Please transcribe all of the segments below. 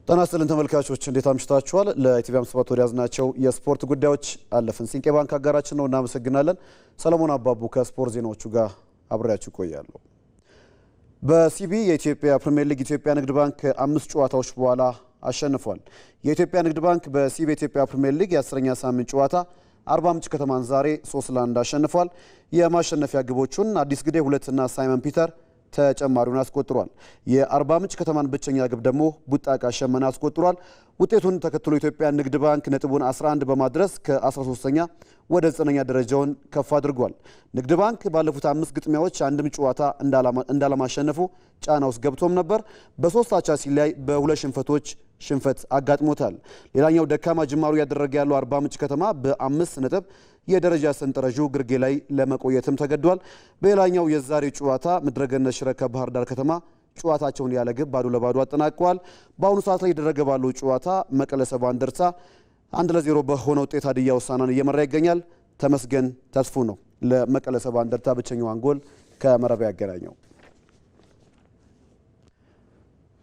ጤና ይስጥልን ተመልካቾች እንዴት አምሽታችኋል? ለኢቲቪ 57 ወደ ያዝናቸው የስፖርት ጉዳዮች አለፍን። ሲንቄ ባንክ አጋራችን ነው፣ እናመሰግናለን። ሰለሞን አባቡ ከስፖርት ዜናዎቹ ጋር አብሬያችሁ ቆያለሁ። በሲቢ የኢትዮጵያ ፕሪሚየር ሊግ ኢትዮጵያ ንግድ ባንክ 5 ጨዋታዎች በኋላ አሸንፏል። የኢትዮጵያ ንግድ ባንክ በሲቢ የኢትዮጵያ ፕሪሚየር ሊግ የ10ኛ ሳምንት ጨዋታ አርባ ምንጭ ከተማን ዛሬ 3-1 አሸንፏል። የማሸነፊያ ግቦቹን አዲስ ግዴ 2 እና ሳይመን ፒተር ተጨማሪውን አስቆጥሯል። የአርባ ምንጭ ከተማን ብቸኛ ግብ ደግሞ ቡጣቃ ሸመና አስቆጥሯል። ውጤቱን ተከትሎ ኢትዮጵያ ንግድ ባንክ ነጥቡን 11 በማድረስ ከ13ኛ ወደ 9ኛ ደረጃውን ከፍ አድርጓል። ንግድ ባንክ ባለፉት 5 ግጥሚያዎች አንድም ጨዋታ እንዳለማሸነፉ ጫና ውስጥ ገብቶም ነበር። በ3 አቻ ሲለያይ በ2 ሽንፈቶች ሽንፈት አጋጥሞታል። ሌላኛው ደካማ ጅማሩ ያደረገ ያለው አርባ ምንጭ ከተማ በ5 ነጥብ የደረጃ ሰንጠረዡ ግርጌ ላይ ለመቆየትም ተገዷል። በሌላኛው የዛሬ ጨዋታ ምድረገነት ሽረ ከባህር ዳር ከተማ ጨዋታቸውን ያለ ግብ ባዶ ለባዶ አጠናቀዋል። በአሁኑ ሰዓት ላይ እየተደረገ ባለው ጨዋታ መቀለ ሰባ እንደርታ 1-0 በሆነ ውጤት ሀዲያ ሆሳዕናን እየመራ ይገኛል። ተመስገን ተስፉ ነው ለመቀለ ሰባ እንደርታ ብቸኛዋን ጎል ከመረብ ያገናኘው።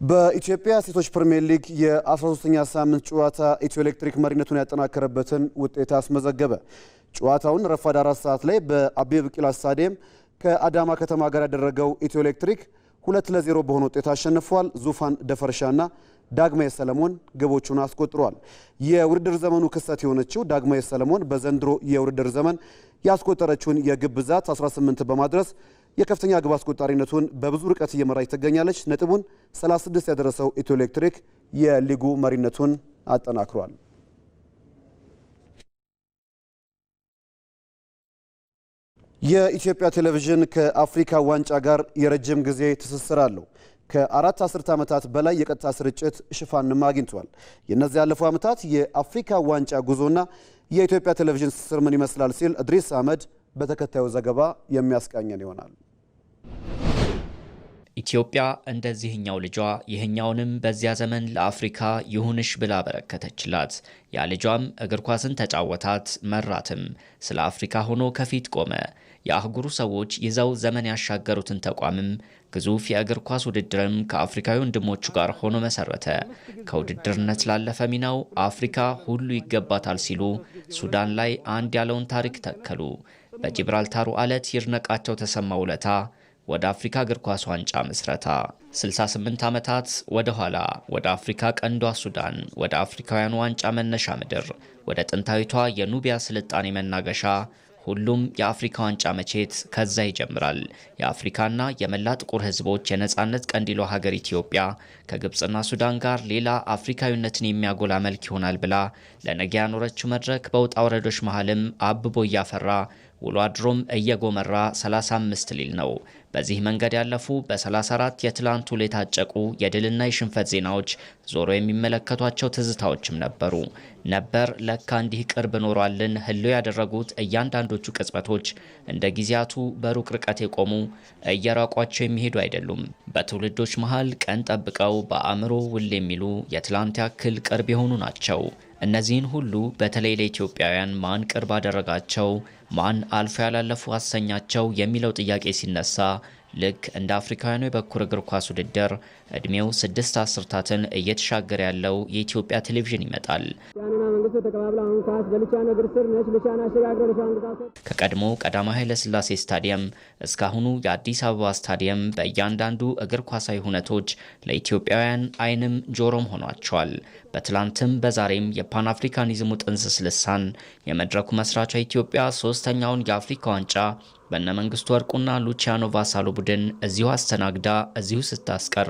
በኢትዮጵያ ሴቶች ፕሪሚየር ሊግ የ13ኛ ሳምንት ጨዋታ ኢትዮ ኤሌክትሪክ መሪነቱን ያጠናከረበትን ውጤት አስመዘገበ። ጨዋታውን ረፋድ 4 ሰዓት ላይ በአቤ ቢቂላ ስታዲየም ከአዳማ ከተማ ጋር ያደረገው ኢትዮ ኤሌክትሪክ 2-0 በሆነ ውጤት አሸንፏል። ዙፋን ደፈርሻና ዳግማዊ ሰለሞን ግቦቹን አስቆጥሯል። የውድድር ዘመኑ ክስተት የሆነችው ዳግማዊ ሰለሞን በዘንድሮ የውድድር ዘመን ያስቆጠረችውን የግብ ብዛት 18 በማድረስ የከፍተኛ ግብ አስቆጣሪነቱን በብዙ ርቀት እየመራች ትገኛለች። ነጥቡን 36 ያደረሰው ኢትዮ ኤሌክትሪክ የሊጉ መሪነቱን አጠናክሯል። የኢትዮጵያ ቴሌቪዥን ከአፍሪካ ዋንጫ ጋር የረጅም ጊዜ ትስስር አለው። ከ4 አስርት ዓመታት በላይ የቀጥታ ስርጭት ሽፋንም አግኝቷል። የእነዚህ ያለፉ ዓመታት የአፍሪካ ዋንጫ ጉዞና የኢትዮጵያ ቴሌቪዥን ትስስር ምን ይመስላል ሲል እድሪስ አህመድ በተከታዩ ዘገባ የሚያስቃኘን ይሆናል። ኢትዮጵያ እንደዚህኛው ልጇ ይህኛውንም በዚያ ዘመን ለአፍሪካ ይሁንሽ ብላ በረከተችላት። ያ ልጇም እግር ኳስን ተጫወታት፣ መራትም። ስለ አፍሪካ ሆኖ ከፊት ቆመ። የአህጉሩ ሰዎች ይዘው ዘመን ያሻገሩትን ተቋምም ግዙፍ የእግር ኳስ ውድድርም ከአፍሪካዊ ወንድሞቹ ጋር ሆኖ መሰረተ። ከውድድርነት ላለፈ ሚናው አፍሪካ ሁሉ ይገባታል ሲሉ ሱዳን ላይ አንድ ያለውን ታሪክ ተከሉ። በጂብራልታሩ አለት ይርነቃቸው ተሰማ ውለታ ወደ አፍሪካ እግር ኳስ ዋንጫ ምስረታ 68 ዓመታት ወደ ኋላ ወደ አፍሪካ ቀንዷ ሱዳን፣ ወደ አፍሪካውያኑ ዋንጫ መነሻ ምድር፣ ወደ ጥንታዊቷ የኑቢያ ስልጣኔ መናገሻ ሁሉም የአፍሪካ ዋንጫ መቼት ከዛ ይጀምራል። የአፍሪካና የመላ ጥቁር ህዝቦች የነጻነት ቀንዲሎ ሀገር ኢትዮጵያ ከግብፅና ሱዳን ጋር ሌላ አፍሪካዊነትን የሚያጎላ መልክ ይሆናል ብላ ለነገ ያኖረችው መድረክ በውጣ ወረዶች መሃልም አብቦ እያፈራ ውሎ አድሮም እየጎመራ 35 ሊል ነው። በዚህ መንገድ ያለፉ በ34 የትላንቱ የታጨቁ የድልና የሽንፈት ዜናዎች ዞሮ የሚመለከቷቸው ትዝታዎችም ነበሩ። ነበር ለካ እንዲህ ቅርብ ኖሯልን ህልው ያደረጉት እያንዳንዶቹ ቅጽበቶች እንደ ጊዜያቱ በሩቅ ርቀት የቆሙ እየራቋቸው የሚሄዱ አይደሉም። በትውልዶች መሃል ቀን ጠብቀው በአእምሮ ውል የሚሉ የትላንት ያክል ቅርብ የሆኑ ናቸው። እነዚህን ሁሉ በተለይ ለኢትዮጵያውያን ማን ቅርብ አደረጋቸው፣ ማን አልፎ ያላለፉ አሰኛቸው የሚለው ጥያቄ ሲነሳ ልክ እንደ አፍሪካውያኑ የበኩር እግር ኳስ ውድድር እድሜው 6 አስርታትን እየተሻገረ ያለው የኢትዮጵያ ቴሌቪዥን ይመጣል። ከቀድሞ ቀዳማዊ ኃይለ ሥላሴ ስታዲየም እስካሁኑ የአዲስ አበባ ስታዲየም በእያንዳንዱ እግር ኳሳዊ ሁነቶች ለኢትዮጵያውያን አይንም ጆሮም ሆኗቸዋል። በትላንትም በዛሬም የፓን አፍሪካኒዝሙ ጥንስስ ልሳን የመድረኩ መስራቿ ኢትዮጵያ 3ኛውን የአፍሪካ ዋንጫ በእነ መንግስቱ ወርቁና ሉቺያኖ ቫሳሎ ቡድን እዚሁ አስተናግዳ እዚሁ ስታስቀር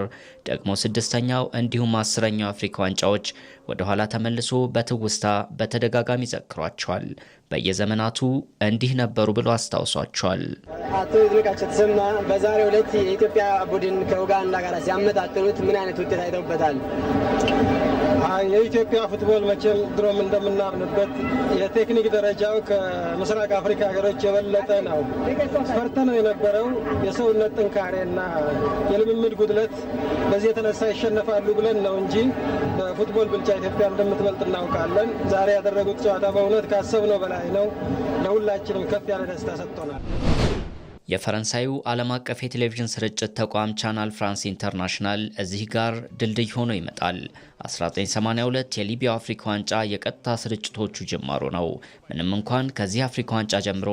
ደግሞ 6ኛው እንዲሁም 10ኛው አፍሪካ ዋንጫዎች ወደ ኋላ ተመልሶ በትውስታ በተደጋጋሚ ዘክሯቸዋል። በየዘመናቱ እንዲህ ነበሩ ብሎ አስታውሷቸዋል። አቶ ይድነቃቸው ተሰማ በዛሬው ዕለት የኢትዮጵያ ቡድን ከኡጋንዳ ጋር ሲያመጣጥኑት ምን አይነት ውጤት አይተውበታል? የኢትዮጵያ ፉትቦል መቼም ድሮም እንደምናምንበት የቴክኒክ ደረጃው ከምስራቅ አፍሪካ ሀገሮች የበለጠ ነው። ፈርተነው የነበረው የሰውነት ጥንካሬና የልምምድ ጉድለት በዚህ የተነሳ ይሸነፋሉ ብለን ነው እንጂ በፉትቦል ብልጫ ኢትዮጵያ እንደምትበልጥ እናውቃለን። ዛሬ ያደረጉት ጨዋታ በእውነት ካሰብነው በላይ ነው። ለሁላችንም ከፍ ያለ ደስታ ሰጥቶናል። የፈረንሳዩ ዓለም አቀፍ የቴሌቪዥን ስርጭት ተቋም ቻናል ፍራንስ ኢንተርናሽናል እዚህ ጋር ድልድይ ሆኖ ይመጣል። 1982 የሊቢያ አፍሪካ ዋንጫ የቀጥታ ስርጭቶቹ ጅማሮ ነው። ምንም እንኳን ከዚህ አፍሪካ ዋንጫ ጀምሮ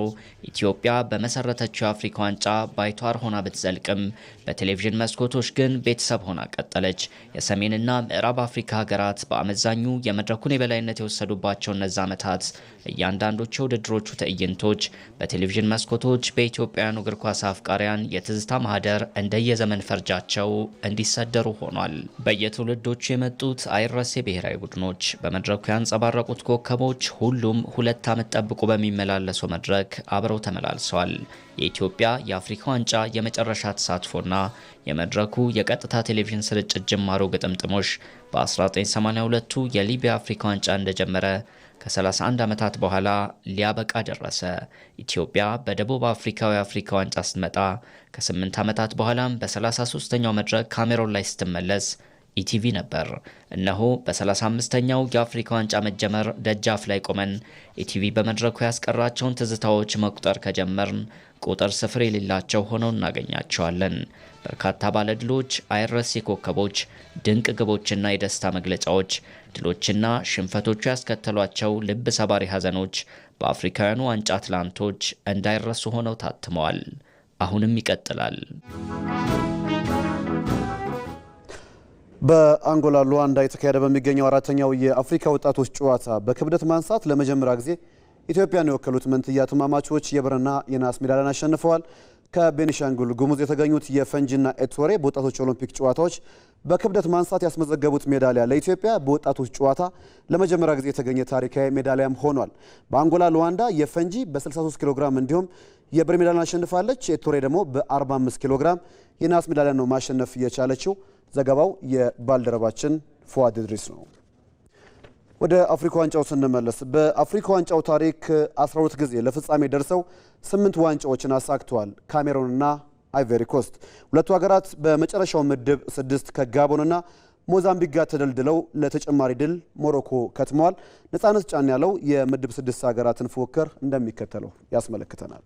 ኢትዮጵያ በመሰረተችው የአፍሪካ ዋንጫ ባይቷር ሆና ብትዘልቅም በቴሌቪዥን መስኮቶች ግን ቤተሰብ ሆና ቀጠለች። የሰሜንና ምዕራብ አፍሪካ ሀገራት በአመዛኙ የመድረኩን የበላይነት የወሰዱባቸው እነዛ ዓመታት እያንዳንዶቹ የውድድሮቹ ትዕይንቶች በቴሌቪዥን መስኮቶች በኢትዮጵያውያኑ እግር ኳስ አፍቃሪያን የትዝታ ማህደር እንደየዘመን ፈርጃቸው እንዲሰደሩ ሆኗል። በየትውልዶቹ የመጡት አይረሴ ብሔራዊ ቡድኖች በመድረኩ ያንጸባረቁት ኮከቦች ሁሉም 2 ዓመት ጠብቆ በሚመላለሰው መድረክ አብረው ተመላልሰዋል። የኢትዮጵያ የአፍሪካ ዋንጫ የመጨረሻ ተሳትፎና የመድረኩ የቀጥታ ቴሌቪዥን ስርጭት ጅማሮ ግጥምጥሞሽ በ1982ቱ የሊቢያ አፍሪካ ዋንጫ እንደጀመረ ከ31 ዓመታት በኋላ ሊያበቃ ደረሰ። ኢትዮጵያ በደቡብ አፍሪካዊ አፍሪካ ዋንጫ ስትመጣ ከ8 ዓመታት በኋላም በ33ኛው መድረክ ካሜሮን ላይ ስትመለስ ኢቲቪ ነበር። እነሆ በ35ኛው የአፍሪካ ዋንጫ መጀመር ደጃፍ ላይ ቆመን ኢቲቪ በመድረኩ ያስቀራቸውን ትዝታዎች መቁጠር ከጀመርን ቁጥር ስፍር የሌላቸው ሆነው እናገኛቸዋለን። በርካታ ባለድሎች፣ አይረሴ ኮከቦች፣ ድንቅ ግቦችና የደስታ መግለጫዎች፣ ድሎችና ሽንፈቶቹ ያስከተሏቸው ልብ ሰባሪ ሐዘኖች በአፍሪካውያኑ ዋንጫ ትላንቶች እንዳይረሱ ሆነው ታትመዋል። አሁንም ይቀጥላል። በአንጎላ ሉዋንዳ የተካሄደ በሚገኘው 4ኛው የአፍሪካ ወጣቶች ጨዋታ በክብደት ማንሳት ለመጀመሪያ ጊዜ ኢትዮጵያን የወከሉት መንትያ ተማማቾች የብርና የናስ ሜዳሊያን አሸንፈዋል። ከቤኒሻንጉል ጉሙዝ የተገኙት የፈንጂና ኤቶሬ በወጣቶች ኦሎምፒክ ጨዋታዎች በክብደት ማንሳት ያስመዘገቡት ሜዳሊያ ለኢትዮጵያ በወጣቶች ጨዋታ ለመጀመሪያ ጊዜ የተገኘ ታሪካዊ ሜዳሊያም ሆኗል። በአንጎላ ሉዋንዳ የፈንጂ በ63 ኪሎ ግራም እንዲሁም የብር ሜዳሊያን አሸንፋለች። ኤቶሬ ደግሞ በ45 ኪሎ ግራም የናስ ሜዳሊያን ነው ማሸነፍ የቻለችው። ዘገባው የባልደረባችን ፉአድ ኢድሪስ ነው። ወደ አፍሪካ ዋንጫው ስንመለስ በአፍሪካ ዋንጫው ታሪክ 12 ጊዜ ለፍጻሜ ደርሰው 8 ዋንጫዎችን አሳክተዋል ካሜሩንና አይቮሪ ኮስት። ሁለቱ ሀገራት በመጨረሻው ምድብ 6 ከጋቦንና ሞዛምቢክ ጋር ተደልድለው ለተጨማሪ ድል ሞሮኮ ከትመዋል። ነፃነት ጫን ያለው የምድብ 6 ሀገራትን ፉክክር እንደሚከተለው ያስመለክተናል።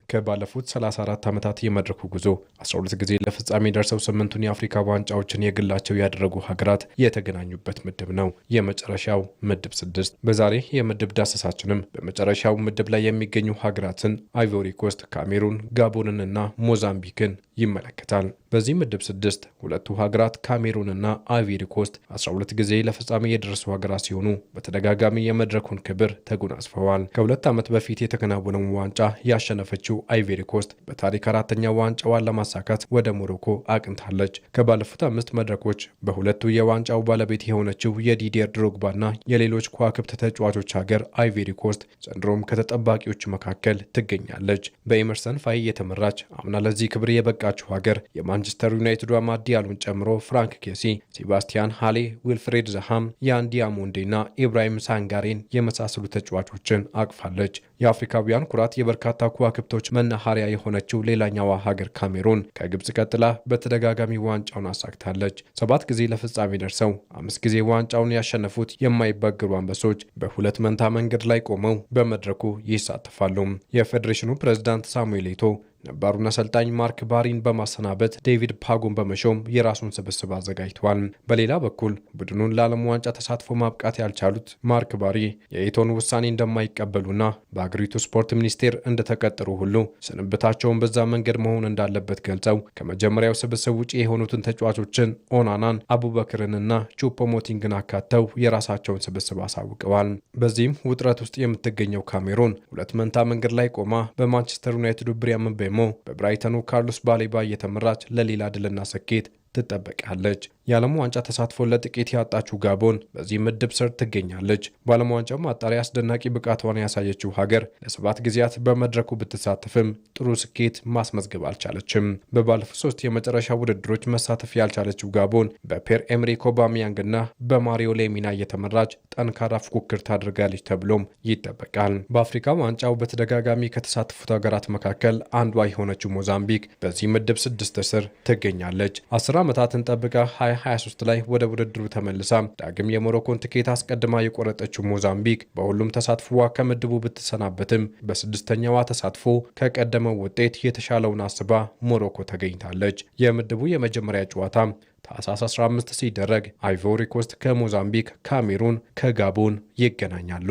ከባለፉት 34 ዓመታት የመድረኩ ጉዞ 12 ጊዜ ለፍጻሜ ደርሰው 8ቱን የአፍሪካ ዋንጫዎችን የግላቸው ያደረጉ ሀገራት የተገናኙበት ምድብ ነው የመጨረሻው ምድብ 6። በዛሬ የምድብ ዳሰሳችንም በመጨረሻው ምድብ ላይ የሚገኙ ሀገራትን አይቮሪ ኮስት፣ ካሜሩን፣ ጋቦንንና ሞዛምቢክን ይመለከታል። በዚህ ምድብ 6 ሁለቱ ሀገራት ካሜሩንና አይቮሪ ኮስት 12 ጊዜ ለፍጻሜ የደረሱ ሀገራት ሲሆኑ በተደጋጋሚ የመድረኩን ክብር ተጎናጽፈዋል። ከ2 ዓመት በፊት የተከናወነውን ዋንጫ ያሸነፈችው አይቮሪ ኮስት በታሪክ 4ኛ ዋንጫዋን ለማሳካት ወደ ሞሮኮ አቅንታለች። ከባለፉት 5 መድረኮች በሁለቱ የዋንጫው ባለቤት የሆነችው የዲዲየር ድሮግባና የሌሎች ከዋክብት ተጫዋቾች ሀገር አይቮሪ ኮስት ዘንድሮም ከተጠባቂዎቹ መካከል ትገኛለች። በኤመርሰን ፋይ የተመራች አምና ለዚህ ክብር የበቃችው ሀገር የማንቸስተር ዩናይትዱ አማድ ዲያሎን ጨምሮ ፍራንክ ኬሲ፣ ሴባስቲያን ሃሌ፣ ዊልፍሬድ ዛሃም፣ ያን ዲያሞንዴና ኢብራሂም ሳንጋሬን የመሳሰሉ ተጫዋቾችን አቅፋለች። የአፍሪካውያን ኩራት የበርካታ ከዋክብቶች መናኸሪያ የሆነችው ሌላኛዋ ሀገር ካሜሩን ከግብጽ ቀጥላ በተደጋጋሚ ዋንጫውን አሳክታለች። 7 ጊዜ ለፍጻሜ ደርሰው 5 ጊዜ ዋንጫውን ያሸነፉት የማይበግሩ አንበሶች በሁለት መንታ መንገድ ላይ ቆመው በመድረኩ ይሳተፋሉ። የፌዴሬሽኑ ፕሬዝዳንት ሳሙኤል ኤቶ ነባሩን አሰልጣኝ ማርክ ባሪን በማሰናበት ዴቪድ ፓጉን በመሾም የራሱን ስብስብ አዘጋጅተዋል። በሌላ በኩል ቡድኑን ለዓለም ዋንጫ ተሳትፎ ማብቃት ያልቻሉት ማርክ ባሪ የኤቶን ውሳኔ እንደማይቀበሉና በአገሪቱ ስፖርት ሚኒስቴር እንደተቀጠሩ ሁሉ ስንብታቸውን በዛ መንገድ መሆን እንዳለበት ገልጸው ከመጀመሪያው ስብስብ ውጪ የሆኑትን ተጫዋቾችን ኦናናን፣ አቡበክርንና ቹፖሞቲንግን አካተው የራሳቸውን ስብስብ አሳውቀዋል። በዚህም ውጥረት ውስጥ የምትገኘው ካሜሩን ሁለት መንታ መንገድ ላይ ቆማ በማንቸስተር ዩናይትዱ ብሪያም ቤሞ በብራይተኑ ካርሎስ ባሌባ እየተመራች ለሌላ ድልና ስኬት ትጠበቃለች። የዓለም ዋንጫ ተሳትፎ ለጥቂት ያጣችው ጋቦን በዚህ ምድብ ስር ትገኛለች። በዓለም ዋንጫው ማጣሪያ አስደናቂ ብቃቷን ያሳየችው ሀገር ለ7 ጊዜያት በመድረኩ ብትሳተፍም ጥሩ ስኬት ማስመዝገብ አልቻለችም። በባለፉት 3 የመጨረሻ ውድድሮች መሳተፍ ያልቻለችው ጋቦን በፔር ኤምሪክ ኦባሚያንግና በማሪዮ ሌሚና እየተመራች ጠንካራ ፉክክር ታደርጋለች ተብሎም ይጠበቃል። በአፍሪካ ዋንጫው በተደጋጋሚ ከተሳተፉት ሀገራት መካከል አንዷ የሆነችው ሞዛምቢክ በዚህ ምድብ 6 ስር ትገኛለች። 10 ዓመታትን ጠብቃ 2023 ላይ ወደ ውድድሩ ተመልሳ ዳግም የሞሮኮን ትኬት አስቀድማ የቆረጠችው ሞዛምቢክ በሁሉም ተሳትፎዋ ከምድቡ ብትሰናበትም በስድስተኛዋ ተሳትፎ ከቀደመው ውጤት የተሻለውን አስባ ሞሮኮ ተገኝታለች። የምድቡ የመጀመሪያ ጨዋታ ታህሳስ 15 ሲደረግ አይቮሪ ኮስት ከሞዛምቢክ፣ ካሜሩን ከጋቦን ይገናኛሉ።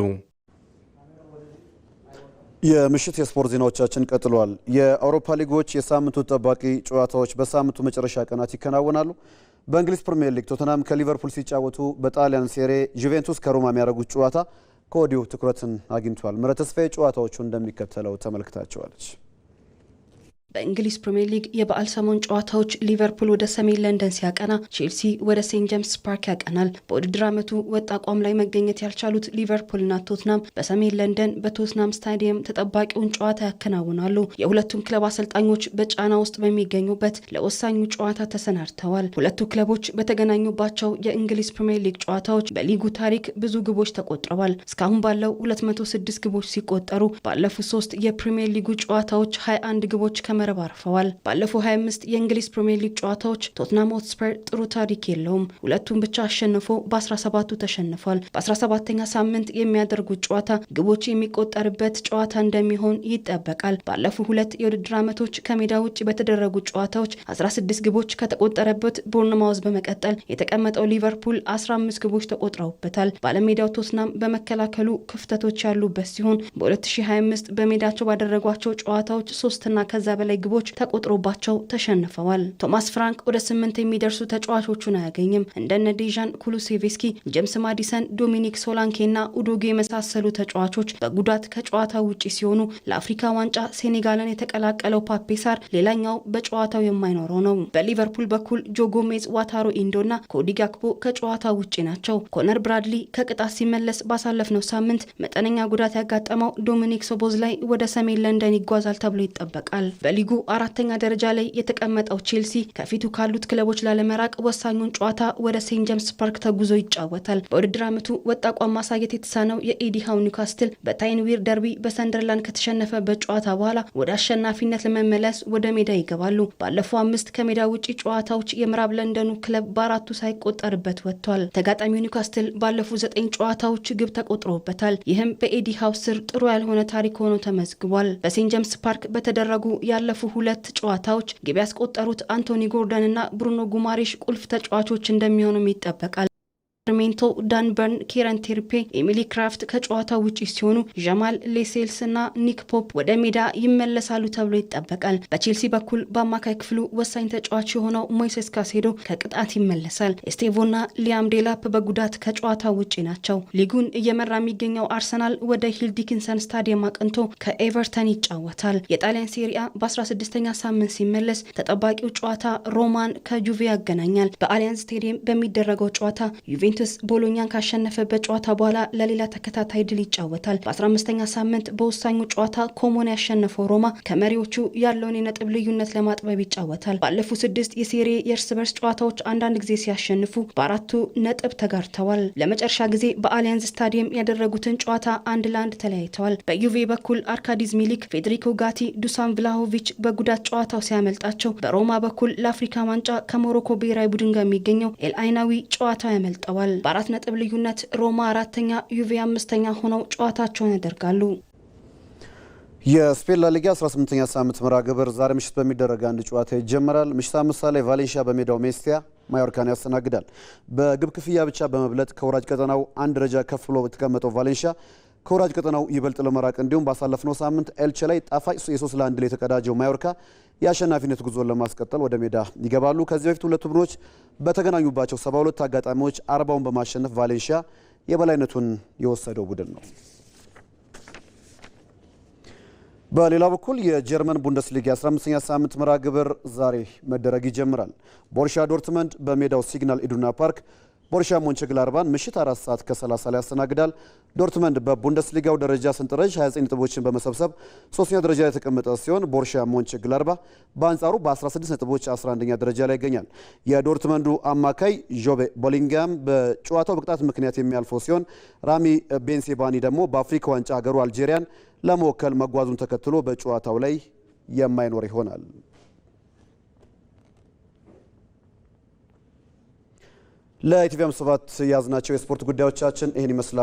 የምሽት የስፖርት ዜናዎቻችን ቀጥለዋል። የአውሮፓ ሊጎች የሳምንቱ ተጠባቂ ጨዋታዎች በሳምንቱ መጨረሻ ቀናት ይከናወናሉ። በእንግሊዝ ፕሪሚየር ሊግ ቶተናም ከሊቨርፑል ሲጫወቱ፣ በጣሊያን ሴሬ ጁቬንቱስ ከሮማ የሚያደርጉት ጨዋታ ከወዲሁ ትኩረትን አግኝቷል። ምረት ተስፋዬ ጨዋታዎቹ እንደሚከተለው ተመልክታቸዋለች። በእንግሊዝ ፕሪሚየር ሊግ የበዓል ሰሞን ጨዋታዎች ሊቨርፑል ወደ ሰሜን ለንደን ሲያቀና፣ ቼልሲ ወደ ሴንት ጄምስ ፓርክ ያቀናል። በውድድር ዓመቱ ወጥ አቋም ላይ መገኘት ያልቻሉት ሊቨርፑልና ቶትናም በሰሜን ለንደን በቶትናም ስታዲየም ተጠባቂውን ጨዋታ ያከናውናሉ። የሁለቱም ክለብ አሰልጣኞች በጫና ውስጥ በሚገኙበት ለወሳኙ ጨዋታ ተሰናድተዋል። ሁለቱ ክለቦች በተገናኙባቸው የእንግሊዝ ፕሪሚየር ሊግ ጨዋታዎች በሊጉ ታሪክ ብዙ ግቦች ተቆጥረዋል። እስካሁን ባለው 206 ግቦች ሲቆጠሩ ባለፉት 3 የፕሪሚየር ሊጉ ጨዋታዎች 21 ግቦች መረብ አርፈዋል። ባለፈው 25 የእንግሊዝ ፕሪሚየር ሊግ ጨዋታዎች ቶትናም ሆትስፐር ጥሩ ታሪክ የለውም። ሁለቱም ብቻ አሸንፎ በ17ቱ ተሸንፏል። በ17ኛ ሳምንት የሚያደርጉት ጨዋታ ግቦች የሚቆጠርበት ጨዋታ እንደሚሆን ይጠበቃል። ባለፉት 2 የውድድር ዓመቶች ከሜዳ ውጭ በተደረጉ ጨዋታዎች 16 ግቦች ከተቆጠረበት ቦርንማውዝ በመቀጠል የተቀመጠው ሊቨርፑል 15 ግቦች ተቆጥረውበታል። ባለሜዳው ቶትናም በመከላከሉ ክፍተቶች ያሉበት ሲሆን በ2025 በሜዳቸው ባደረጓቸው ጨዋታዎች 3ና ከዛ በላይ ግቦች ተቆጥሮባቸው ተሸንፈዋል። ቶማስ ፍራንክ ወደ 8 የሚደርሱ ተጫዋቾቹን አያገኝም። እንደነ ዴዣን ኩሉሴቭስኪ፣ ጄምስ ማዲሰን፣ ዶሚኒክ ሶላንኬና ኡዶጌ የመሳሰሉ ተጫዋቾች በጉዳት ከጨዋታ ውጪ ሲሆኑ ለአፍሪካ ዋንጫ ሴኔጋልን የተቀላቀለው ፓፔሳር ሌላኛው በጨዋታው የማይኖረው ነው። በሊቨርፑል በኩል ጆ ጎሜዝ፣ ዋታሮ ኢንዶና ኮዲ ጋክፖ ከጨዋታ ውጪ ናቸው። ኮነር ብራድሊ ከቅጣት ሲመለስ ባሳለፍነው ሳምንት መጠነኛ ጉዳት ያጋጠመው ዶሚኒክ ሶቦዝላይ ወደ ሰሜን ለንደን ይጓዛል ተብሎ ይጠበቃል። በሊጉ 4ኛ ደረጃ ላይ የተቀመጠው ቼልሲ ከፊቱ ካሉት ክለቦች ላለመራቅ ወሳኙን ጨዋታ ወደ ሴንት ጄምስ ፓርክ ተጉዞ ይጫወታል። በውድድር ዓመቱ ወጥ አቋም ማሳየት የተሳነው የኤዲ ሃው ኒውካስትል በታይንዊር ደርቢ በሰንደርላንድ ከተሸነፈበት ጨዋታ በኋላ ወደ አሸናፊነት ለመመለስ ወደ ሜዳ ይገባሉ። ባለፈው 5 ከሜዳ ውጪ ጨዋታዎች የምዕራብ ለንደኑ ክለብ በ4ቱ ሳይቆጠርበት ወጥቷል። ተጋጣሚው ኒውካስትል ባለፉት 9 ጨዋታዎች ግብ ተቆጥሮበታል። ይህም በኤዲ ሃው ስር ጥሩ ያልሆነ ታሪክ ሆኖ ተመዝግቧል። በሴንት ጄምስ ፓርክ በተደረጉ ያለፉ 2 ጨዋታዎች ግብ ያስቆጠሩት አንቶኒ ጎርደን እና ብሩኖ ጉማሬሽ ቁልፍ ተጫዋቾች እንደሚሆኑም ይጠበቃል። ሜንቶ፣ ዳን በርን፣ ኬረን ቴርፔ፣ ኤሚሊ ክራፍት ከጨዋታው ውጪ ሲሆኑ ዣማል ሌሴልስ እና ኒክ ፖፕ ወደ ሜዳ ይመለሳሉ ተብሎ ይጠበቃል። በቼልሲ በኩል በአማካይ ክፍሉ ወሳኝ ተጫዋች የሆነው ሞይሴስ ካሴዶ ከቅጣት ይመለሳል። ኤስቴቮና ሊያም ዴላፕ በጉዳት ከጨዋታው ውጪ ናቸው። ሊጉን እየመራ የሚገኘው አርሰናል ወደ ሂል ዲኪንሰን ስታዲየም አቅንቶ ከኤቨርተን ይጫወታል። የጣሊያን ሴሪያ በ16ኛ ሳምንት ሲመለስ ተጠባቂው ጨዋታ ሮማን ከጁቬ ያገናኛል። በአሊያንዝ ስቴዲየም በሚደረገው ጨዋታ ዩቬንቱስ ቦሎኛን ካሸነፈበት ጨዋታ በኋላ ለሌላ ተከታታይ ድል ይጫወታል። በ15ኛ ሳምንት በወሳኙ ጨዋታ ኮሞን ያሸነፈው ሮማ ከመሪዎቹ ያለውን የነጥብ ልዩነት ለማጥበብ ይጫወታል። ባለፉት 6 የሴሪ የእርስ በርስ ጨዋታዎች አንዳንድ ጊዜ ሲያሸንፉ በ4ቱ ነጥብ ተጋርተዋል። ለመጨረሻ ጊዜ በአሊያንዝ ስታዲየም ያደረጉትን ጨዋታ 1-1 ተለያይተዋል። በዩቬ በኩል አርካዲዝ ሚሊክ፣ ፌዴሪኮ ጋቲ፣ ዱሳን ቭላሆቪች በጉዳት ጨዋታው ሲያመልጣቸው፣ በሮማ በኩል ለአፍሪካ ዋንጫ ከሞሮኮ ብሔራዊ ቡድን ጋር የሚገኘው ኤል አይናዊ ጨዋታው ያመልጠዋል። በ4 ነጥብ ልዩነት ሮማ 4ኛ ዩቬ 5ኛ ሆነው ጨዋታቸውን ያደርጋሉ። የስፔን ላሊጋ 18ኛ ሳምንት መርሃ ግብር ዛሬ ምሽት በሚደረግ አንድ ጨዋታ ይጀምራል። ምሽት 5 ሰዓት ላይ ቫሌንሺያ በሜዳው ሜስቲያ ማዮርካን ያስተናግዳል። በግብ ክፍያ ብቻ በመብለጥ ከወራጅ ቀጠናው አንድ ደረጃ ከፍ ብሎ የተቀመጠው ቫሌንሺያ ከወራጅ ቀጠናው ይበልጥ ለመራቅ እንዲሁም ባሳለፍነው ሳምንት ኤልቼ ላይ ጣፋጭ የ3-1 ድል የተቀዳጀው ማዮርካ የአሸናፊነት ጉዞን ለማስቀጠል ወደ ሜዳ ይገባሉ። ከዚህ በፊት ሁለቱ ቡድኖች በተገናኙባቸው 72 አጋጣሚዎች 40ውን በማሸነፍ ቫሌንሺያ የበላይነቱን የወሰደው ቡድን ነው። በሌላ በኩል የጀርመን ቡንደስሊጋ 15ኛ ሳምንት መርሃ ግብር ዛሬ መደረግ ይጀምራል። ቦሩሲያ ዶርትመንድ በሜዳው ሲግናል ኢዱና ፓርክ ቦሩሲያ ሞንቸግላድባን ምሽት 4 ሰዓት ከ30 ላይ ያስተናግዳል። ዶርትመንድ በቡንደስሊጋው ደረጃ ሰንጠረዥ 29 ነጥቦችን በመሰብሰብ 3ኛ ደረጃ ላይ የተቀመጠ ሲሆን ቦሩሲያ ሞንቸግላድባ በአንጻሩ በ16 ነጥቦች 11ኛ ደረጃ ላይ ይገኛል። የዶርትመንዱ አማካይ ጆቤ ቦሊንጋም በጨዋታው በቅጣት ምክንያት የሚያልፈው ሲሆን ራሚ ቤንሴባኒ ደግሞ በአፍሪካ ዋንጫ ሀገሩ አልጄሪያን ለመወከል መጓዙን ተከትሎ በጨዋታው ላይ የማይኖር ይሆናል። ለኢቲቪ 7 ያዝናቸው የስፖርት ጉዳዮቻችን ይህን ይመስላሉ።